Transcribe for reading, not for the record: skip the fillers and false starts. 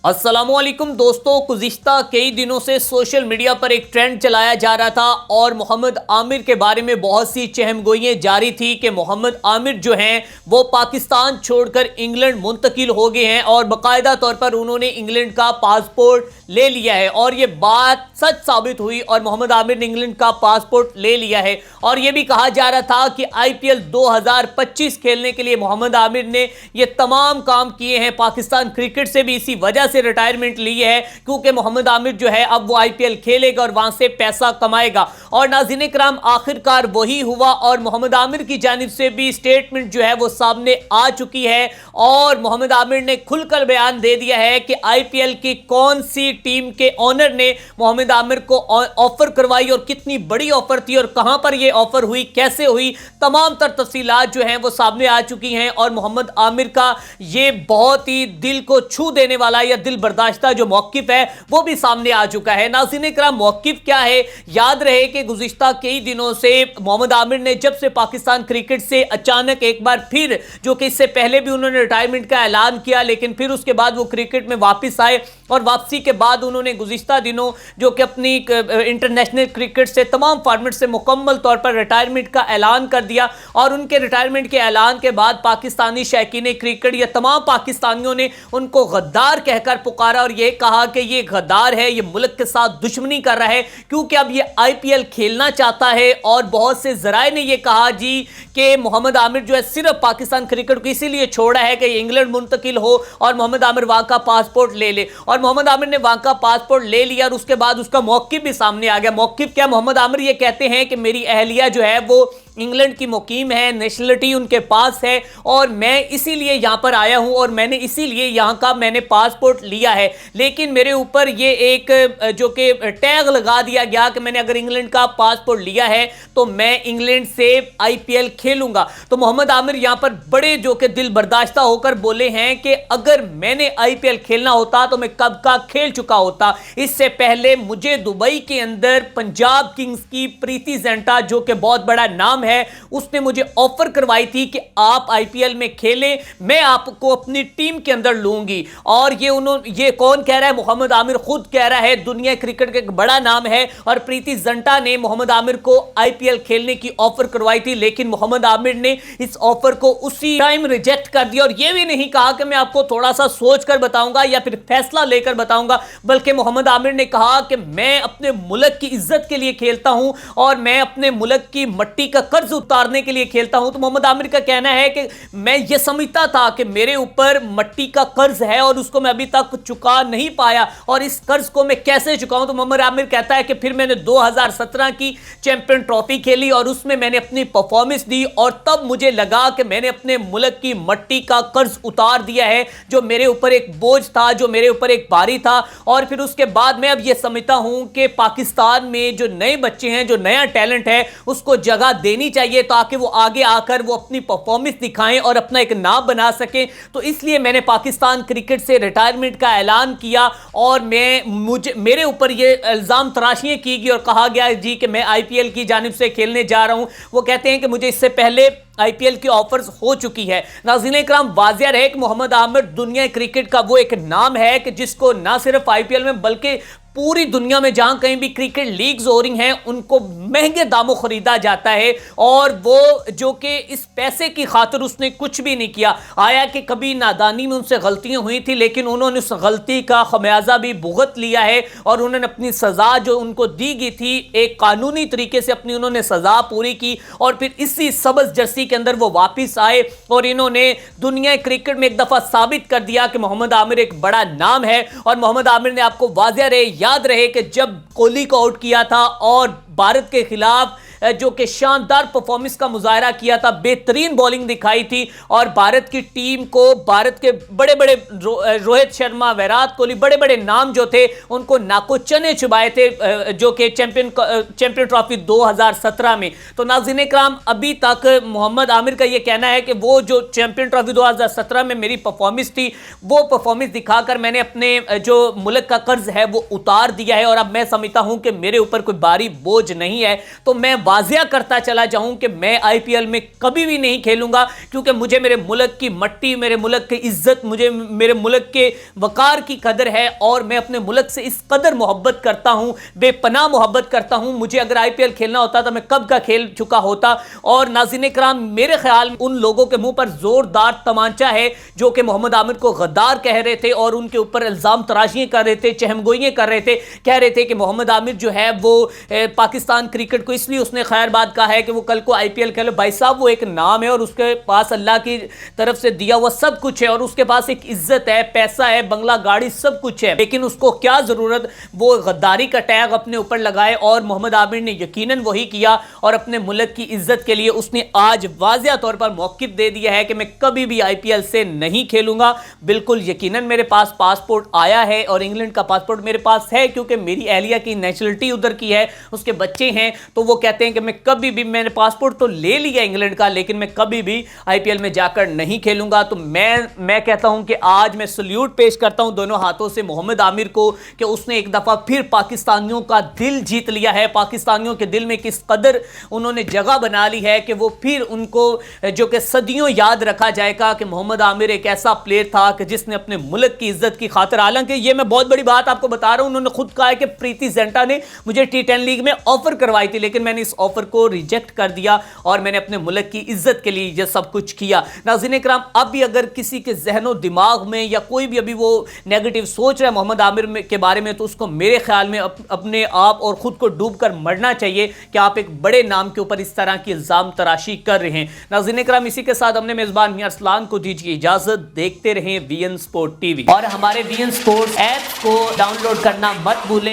अस्सलामुअलैकुम दोस्तों, गुज़िश्ता कई दिनों से सोशल मीडिया पर एक ट्रेंड चलाया जा रहा था और मोहम्मद आमिर के बारे में बहुत सी चहमगोइयाँ जारी थी कि मोहम्मद आमिर जो हैं वो पाकिस्तान छोड़कर इंग्लैंड मुंतकिल हो गए हैं और बाकायदा तौर पर उन्होंने इंग्लैंड का पासपोर्ट ले लिया है और ये बात सच साबित हुई और मोहम्मद आमिर ने इंग्लैंड का पासपोर्ट ले लिया है। और ये भी कहा जा रहा था कि आईपीएल 2025 खेलने के लिए मोहम्मद आमिर ने ये तमाम काम किए हैं, पाकिस्तान क्रिकेट से भी इसी वजह से रिटायरमेंट ली है क्योंकि मोहम्मद आमिर जो है अब वो आईपीएल खेलेगा और वहां से पैसा कमाएगा। और नाज़रीन इकराम, आखिरकार वही हुआ और मोहम्मद आमिर की जानिब से भी स्टेटमेंट जो है वो सामने आ चुकी है और मोहम्मद आमिर ने खुलकर बयान दे दिया है कि आईपीएल की कौन सी टीम के ओनर ने मोहम्मद आमिर को ऑफर करवाई और कितनी बड़ी ऑफर थी और कहां पर यह ऑफर हुई, कैसे हुई, तमाम तर तफसीलात जो हैं वो सामने आ चुकी हैं। और मोहम्मद आमिर का ये बहुत ही दिल को छू देने वाला या दिल बर्दाश्ता जो मौकिफ है वो भी सामने आ चुका है। नाज़रीन इकराम, मौकिफ क्या है? याद रहे कि गुज़िश्ता कई दिनों से मोहम्मद आमिर ने जब से पाकिस्तान क्रिकेट से अचानक एक बार फिर, जो कि इससे पहले भी उन्होंने रिटायरमेंट का ऐलान किया, लेकिन फिर उसके बाद वो क्रिकेट में वापस आए और वापसी के बाद उन्होंने गुज़िश्ता दिनों जो कि अपनी इंटरनेशनल क्रिकेट से तमाम फॉर्मेट से मुकम्मल तौर पर रिटायरमेंट का ऐलान कर दिया। और उनके रिटायरमेंट के ऐलान के बाद पाकिस्तानी शौकीन क्रिकेट या तमाम पाकिस्तानियों ने उनको गद्दार कहकर पुकारा और ये कहा कि ये गद्दार है, ये मुल्क के साथ दुश्मनी कर रहा है क्योंकि अब ये आईपीएल खेलना चाहता है। और बहुत से ज़राए ने ये कहा जी कि मोहम्मद आमिर जो है सिर्फ पाकिस्तान क्रिकेट को इसीलिए छोड़ा है कि इंग्लैंड मुंतकिल हो और मोहम्मद आमिर वहां का पासपोर्ट ले ले। और मोहम्मद आमिर ने वहां का पासपोर्ट ले लिया और उसके बाद उसका मौक़िफ़ भी सामने आ गया। मौक़िफ़ क्या? मोहम्मद आमिर ये कहते हैं कि मेरी अहलिया जो है वो इंग्लैंड की मुकीम है, नेशनलिटी उनके पास है और मैं इसीलिए यहां पर आया हूं और मैंने इसीलिए यहां का मैंने पासपोर्ट लिया है। लेकिन मेरे ऊपर ये एक जो कि टैग लगा दिया गया कि मैंने अगर इंग्लैंड का पासपोर्ट लिया है तो मैं इंग्लैंड से आईपीएल खेलूंगा। तो मोहम्मद आमिर यहां पर बड़े जो कि दिल बर्दाश्ता होकर बोले हैं कि अगर मैंने आईपीएल खेलना होता तो मैं कब का खेल चुका होता। इससे पहले मुझे दुबई के अंदर पंजाब किंग्स की प्रीति ज़िंटा, जो कि बहुत बड़ा नाम है, उसने मुझे ऑफर करवाई थी कि आप आईपीएल में खेलें, मैं आपको अपनी टीम के अंदर लूंगी। और ये कौन कह रहा है? मोहम्मद आमिर खुद कह रहा है। दुनिया क्रिकेट का एक बड़ा नाम है और प्रीति ज़िंटा ने मोहम्मद आमिर को आईपीएल खेलने की ऑफर करवाई थी, लेकिन मोहम्मद आमिर ने इस ऑफर को उसी टाइम रिजेक्ट कर दिया और यह भी नहीं कहा कि मैं आपको थोड़ा सा सोचकर बताऊंगा या फिर फैसला लेकर बताऊंगा, बल्कि मोहम्मद आमिर ने कहा कि मैं अपने मुल्क की इज्जत के लिए खेलता हूं और मैं अपने मुल्क की मट्टी का कर्ज उतारने के लिए खेलता हूं। तो मोहम्मद आमिर का कहना है कि मैं ये समझता था कि मेरे ऊपर मट्टी का कर्ज है और उसको मैं अभी तक चुका नहीं पाया और इस कर्ज को मैं कैसे चुकाऊं। तो मोहम्मद आमिर कहता है कि फिर मैंने 2017 की चैंपियन ट्रॉफी खेली और उसमें मैंने अपनी परफॉर्मेंस दी और तब मुझे लगा कि मैंने अपने मुल्क की मट्टी का कर्ज उतार दिया है, जो मेरे ऊपर एक बोझ था, जो मेरे ऊपर एक भारी था। और फिर उसके बाद मैं अब यह समझता हूं कि पाकिस्तान में जो नए बच्चे हैं, जो नया टैलेंट है, उसको जगह देनी चाहिए ताकि वो आगे आकर वो अपनी परफॉर्मेंस दिखाएं और अपना एक नाम बना सकें। तो इसलिए मैंने पाकिस्तान क्रिकेट से रिटायरमेंट का ऐलान किया और मेरे ऊपर ये इल्ज़ाम तराशियां की गई और कहा गया जी कि मैं आईपीएल की जानिब से खेलने जा रहा हूं। वो कहते हैं कि मुझे इससे पहले आईपीएल की ऑफर्स हो चुकी है। नाज़रीन इकराम, वाज़िया रहे कि मोहम्मद आमिर दुनिया क्रिकेट का वो एक नाम है कि जिसको ना सिर्फ आईपीएल में बल्कि पूरी दुनिया में जहां कहीं भी क्रिकेट लीग्स हो रही हैं उनको महंगे दामों खरीदा जाता है और वो जो कि इस पैसे की खातिर उसने कुछ भी नहीं किया। आया कि कभी नादानी में उनसे गलतियां हुई थी, लेकिन उन्होंने उस गलती का खमियाजा भी भुगत लिया है और उन्होंने अपनी सज़ा जो उनको दी गई थी एक कानूनी तरीके से अपनी उन्होंने सज़ा पूरी की और फिर इसी सबज जर्सी के अंदर वो वापस आए और इन्होंने दुनिया क्रिकेट में एक दफ़ा साबित कर दिया कि मोहम्मद आमिर एक बड़ा नाम है। और मोहम्मद आमिर ने, आपको वाज़िया रहे, याद रहे कि जब कोहली को आउट किया था और भारत के खिलाफ जो कि शानदार परफॉर्मेंस का मुजाहरा किया था, बेहतरीन बॉलिंग दिखाई थी और भारत की टीम को, भारत के बड़े बड़े रोहित शर्मा, विराट कोहली, बड़े बड़े नाम जो थे उनको नाको चने चुबाए थे जो कि चैंपियन ट्रॉफी 2017 में। तो नाज़रीन इकराम, अभी तक मोहम्मद आमिर का यह कहना है कि वो जो चैंपियन ट्रॉफी 2017 में मेरी परफॉर्मेंस थी, वो परफॉर्मेंस दिखाकर मैंने अपने जो मुल्क का कर्ज है वो उतार दिया है और अब मैं समझता हूं कि मेरे ऊपर कोई भारी बोझ नहीं है। तो मैं वाजिया करता चला जाऊं कि मैं आईपीएल में कभी भी नहीं खेलूंगा, क्योंकि मुझे मेरे मुल्क की मट्टी, मेरे मुल्क की इज्जत, मुझे मेरे मुल्क के वकार की कदर है और मैं अपने मुल्क से इस कदर मोहब्बत करता हूं, बेपनाह मोहब्बत करता हूं। मुझे अगर आईपीएल खेलना होता तो मैं कब का खेल चुका होता। और नाज़रीन कराम, मेरे ख्याल में उन लोगों के मुंह पर जोरदार तमांचा है जो कि मोहम्मद आमिर को गद्दार कह रहे थे और उनके ऊपर इल्जाम तराशियां कर रहे थे, चहमगोइयां कर रहे थे, कह रहे थे कि मोहम्मद आमिर जो है वो पाकिस्तान क्रिकेट को इसलिए उसने खैरबाद कहा है कि वो कल को आईपीएल खेले। भाई साहब, वो एक नाम है और उसके पास अल्लाह की तरफ से दिया हुआ सब कुछ है और उसके पास एक इज्जत है, पैसा है, बंगला गाड़ी सब कुछ है, लेकिन उसको क्या जरूरत वो गद्दारी का टैग अपने ऊपर लगाए। और मोहम्मद आमिर ने यकीनन वही किया और अपने मुल्क की इज्जत के लिए उसने आज वाज़िया तौर पर मौक़िफ़ दे दिया है कि मैं कभी भी आईपीएल से नहीं खेलूंगा। बिल्कुल यकीनन मेरे पास पासपोर्ट आया है और इंग्लैंड का पासपोर्ट मेरे पास है, क्योंकि मेरी अहलिया की नेशनलिटी उधर की है, उसके बच्चे हैं, तो वो कहते हैं कि मैं कभी भी, मैंने पासपोर्ट तो ले लिया इंग्लैंड का, लेकिन मैं कभी भी आईपीएल में जाकर नहीं खेलूंगा। तो मैं कहता हूं कि आज मैं सल्यूट पेश करता हूं दोनों हाथों से मोहम्मद आमिर को कि उसने एक दफा फिर पाकिस्तानियों का दिल जीत लिया है। पाकिस्तानियों के दिल में किस कदर उन्होंने जगह बना ली है कि वो फिर उनको जो कि सदियों याद रखा जाएगा कि मोहम्मद आमिर एक ऐसा प्लेयर था कि जिसने अपने मुल्क की इज्जत की खातिर, हालांकि ये मैं बहुत बड़ी बात आपको बता रहा हूं, उन्होंने खुद कहा है कि प्रीति जिंटा ने मुझे टी10 लीग में ऑफर करवाई थी, लेकिन मैंने इस ऑफर को रिजेक्ट कर दिया और मैंने अपने मुल्क की इज्जत के लिए यह सब कुछ किया। नाज़रीन कराम, अब भी अगर किसी के जहनो दिमाग में या कोई भी अभी वो नेगेटिव सोच रहा है मोहम्मद आमिर के बारे में, तो उसको मेरे ख्याल में अपने आप और खुद को डूब कर मरना चाहिए कि आप एक बड़े नाम के ऊपर इस तरह की इल्जाम तराशी कर रहे हैं। नाज़रीन कराम, इसी के साथ हमने मेजबान मियां अरसलान को दीजिए इजाजत। देखते रहें वीएन स्पोर्ट टीवी और हमारे वीएन स्पोर्ट्स ऐप को डाउनलोड करना मत भूलें।